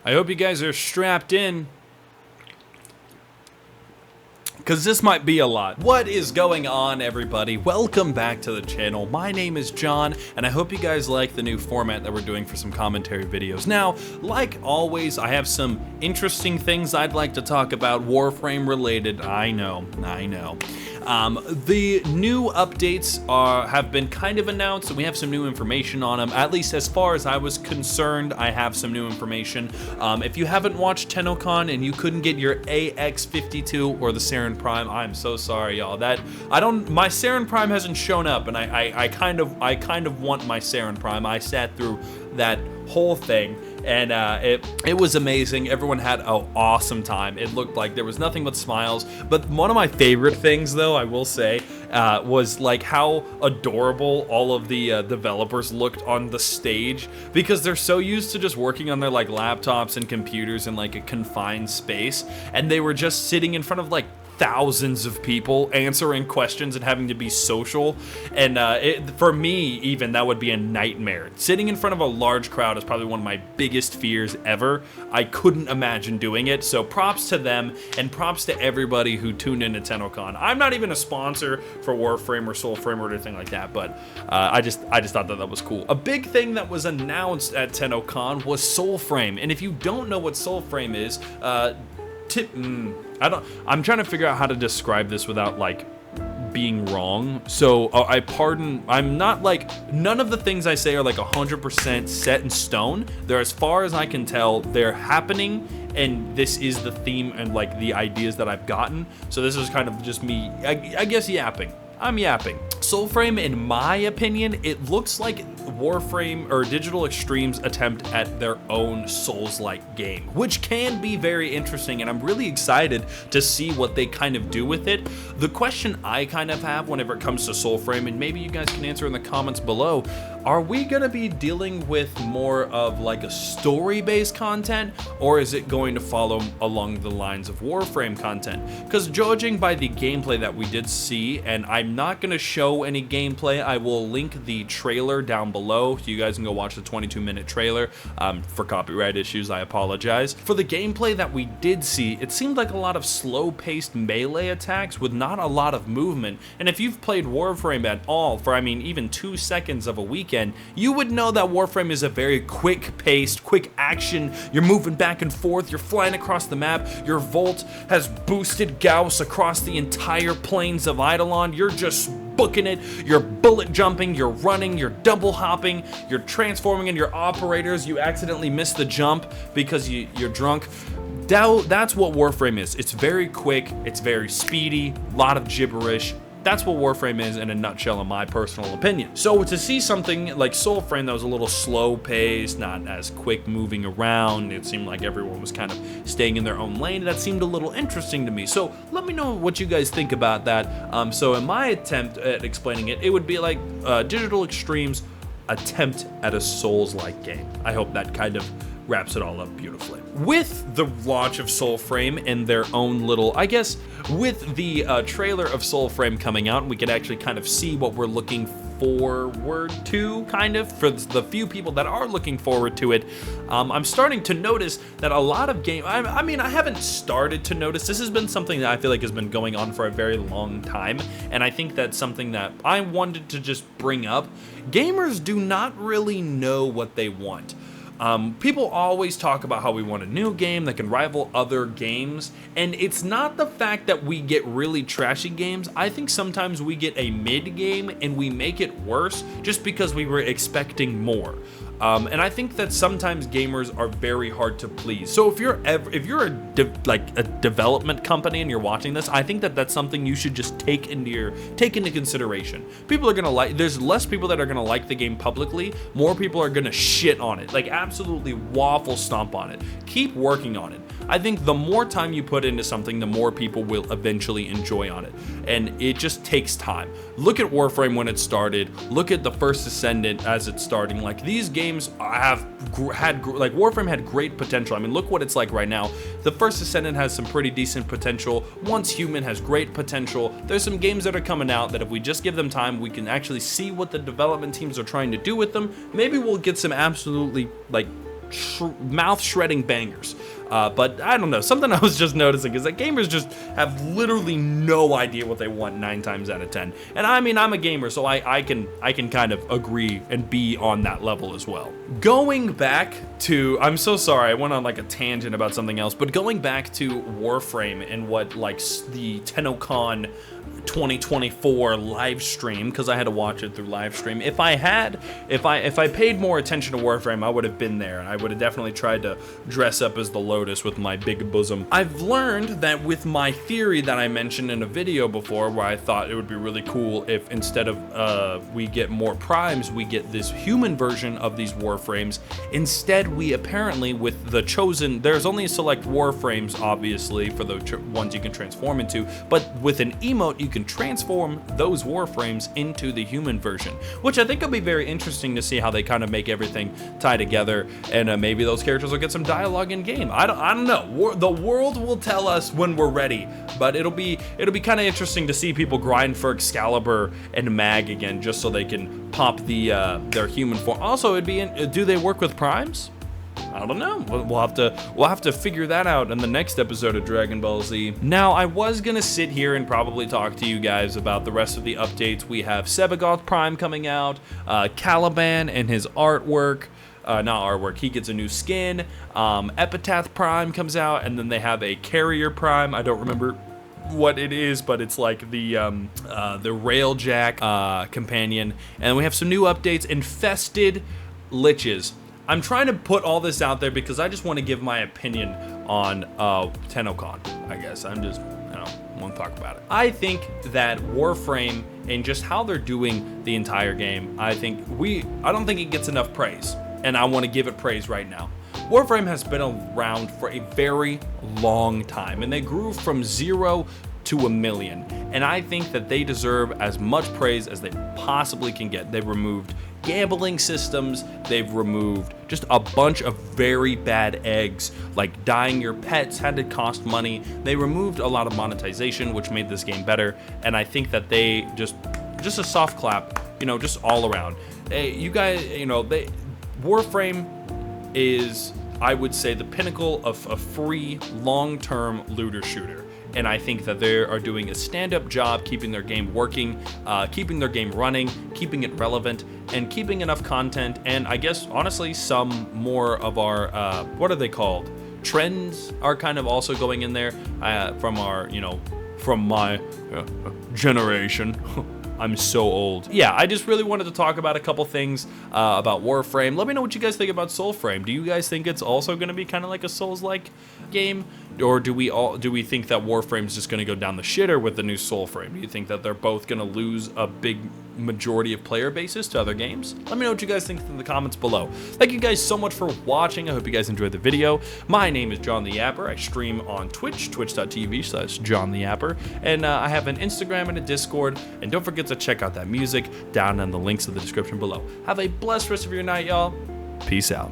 I hope you guys are strapped in, because this might be a lot. What is going on, everybody? Welcome back to the channel. My name is John, and I hope you guys like the new format that we're doing for some commentary videos. Now, like always, I have some interesting things I'd like to talk about, Warframe related. I know. The new updates have been kind of announced, and we have some new information on them. At least as far as I was concerned, I have some new information. If you haven't watched Tennocon and you couldn't get your AX52 or the Saren Prime, I'm so sorry, y'all. My Saren Prime hasn't shown up, and I kind of want my Saren Prime. I sat through that whole thing, and it was amazing. Everyone had an awesome time. It looked like there was nothing but smiles. But one of my favorite things, though, I will say, was like how adorable all of the developers looked on the stage, because they're so used to just working on their like laptops and computers in like a confined space, and they were just sitting in front of like thousands of people answering questions and having to be social. And for me, even, that would be a nightmare. Sitting in front of a large crowd is probably one of my biggest fears ever. I couldn't imagine doing it. So props to them, and props to everybody who tuned into Tennocon. I'm not even a sponsor for Warframe or Soulframe or anything like that, but I just thought that was cool. A big thing that was announced at Tennocon was Soulframe. And if you don't know what Soulframe is, I'm trying to figure out how to describe this without like being wrong. So I'm not like, none of the things I say are like 100% set in stone. They're, as far as I can tell, they're happening, and this is the theme and like the ideas that I've gotten. So this is kind of just me, I guess, yapping. I'm yapping. Soulframe, in my opinion, it looks like Warframe or Digital Extreme's attempt at their own Souls-like game, which can be very interesting, and I'm really excited to see what they kind of do with it. The question I kind of have whenever it comes to Soulframe, and maybe you guys can answer in the comments below, are we gonna be dealing with more of like a story-based content, or is it going to follow along the lines of Warframe content? Because judging by the gameplay that we did see, and I'm not gonna show any gameplay, I will link the trailer down below so you guys can go watch the 22-minute trailer. For copyright issues, I apologize. For the gameplay that we did see, it seemed like a lot of slow-paced melee attacks with not a lot of movement. And if you've played Warframe at all for, I mean, even 2 seconds of a weekend, you would know that Warframe is a very quick-paced, quick action. You're moving back and forth, you're flying across the map, your Volt has boosted Gauss across the entire plains of Eidolon. You're just booking it, you're bullet jumping, you're running, you're double hopping, you're transforming in your operators, you accidentally miss the jump because you're drunk. That's what Warframe is. It's very quick, it's very speedy, a lot of gibberish. That's what Warframe is in a nutshell, in my personal opinion. So to see something like Soulframe that was a little slow paced, not as quick moving around, it seemed like everyone was kind of staying in their own lane, that seemed a little interesting to me. So let me know what you guys think about that. So in my attempt at explaining it, it would be like Digital Extreme's attempt at a Souls-like game. I hope that kind of wraps it all up beautifully. With the launch of Soulframe and their own little, I guess, with the trailer of Soulframe coming out, we could actually kind of see what we're looking forward to, kind of, for the few people that are looking forward to it. I'm starting to notice that a lot of I mean, I haven't started to notice, this has been something that I feel like has been going on for a very long time, and I think that's something that I wanted to just bring up. Gamers do not really know what they want. People always talk about how we want a new game that can rival other games, and it's not the fact that we get really trashy games. I think sometimes we get a mid game and we make it worse just because we were expecting more. And I think that sometimes gamers are very hard to please. So if you're a development company and you're watching this, I think that that's something you should just take into consideration. People are gonna there's less people that are gonna like the game publicly, more people are gonna shit on it, like absolutely waffle stomp on it. Keep working on it. I think the more time you put into something, the more people will eventually enjoy on it, and it just takes time. Look at Warframe when it started, look at the First Ascendant as it's starting. Like, these games have had, like, Warframe had great potential. I mean, look what it's like right now. The First Ascendant has some pretty decent potential. Once Human has great potential. There's some games that are coming out that if we just give them time, we can actually see what the development teams are trying to do with them. Maybe we'll get some absolutely, like, mouth-shredding bangers. But I don't know, something I was just noticing is that gamers just have literally no idea what they want 9 times out of 10. And I mean, I'm a gamer, so I can kind of agree and be on that level as well. Going back to, I'm so sorry, I went on like a tangent about something else, but going back to Warframe and what like the Tennocon 2024 live stream, because I had to watch it through live stream. If I paid more attention to Warframe, I would have been there. I would have definitely tried to dress up as the Lotus with my big bosom. I've learned that with my theory that I mentioned in a video before, where I thought it would be really cool if instead of we get more primes, we get this human version of these Warframes. Instead, we apparently, with the chosen, there's only select Warframes, obviously, for the ones you can transform into, but with an emote, you can transform those Warframes into the human version, which I think will be very interesting to see how they kind of make everything tie together, and maybe those characters will get some dialogue in game. I don't know. The world will tell us when we're ready, but it'll be kind of interesting to see people grind for Excalibur and Mag again, just so they can pop their human form. Also, do they work with primes? I don't know. We'll have to figure that out in the next episode of Dragon Ball Z. Now, I was gonna sit here and probably talk to you guys about the rest of the updates. We have Sebagoth Prime coming out, Caliban and his artwork. Not artwork, he gets a new skin. Epitaph Prime comes out, and then they have a Carrier Prime. I don't remember what it is, but it's like the Railjack companion. And we have some new updates, Infested Liches. I'm trying to put all this out there because I just want to give my opinion on Tennocon. I guess I want to talk about it. I think that Warframe and just how they're doing the entire game, I don't think it gets enough praise, and I want to give it praise right now. Warframe has been around for a very long time, and they grew from 0 to 1 million, and I think that they deserve as much praise as they possibly can get. They've removed gambling systems, they've removed just a bunch of very bad eggs, like dying your pets had to cost money. They removed a lot of monetization, which made this game better, and I think that they just a soft clap, just all around. You guys, Warframe is, I would say, the pinnacle of a free, long-term looter shooter. And I think that they are doing a stand-up job keeping their game working, keeping their game running, keeping it relevant, and keeping enough content, and I guess, honestly, some more of our, what are they called? Trends are kind of also going in there from my generation. I'm so old. Yeah, I just really wanted to talk about a couple things about Warframe. Let me know what you guys think about Soulframe. Do you guys think it's also going to be kind of like a Souls-like game? Or do we think that Warframe's just going to go down the shitter with the new Soulframe? Do you think that they're both going to lose a big majority of player bases to other games? Let me know what you guys think in the comments below. Thank you guys so much for watching. I hope you guys enjoyed the video. My name is John the Yapper. I stream on Twitch, twitch.tv/John the Yapper. And I have an Instagram and a Discord. And don't forget to check out that music down in the links in the description below. Have a blessed rest of your night, y'all. Peace out.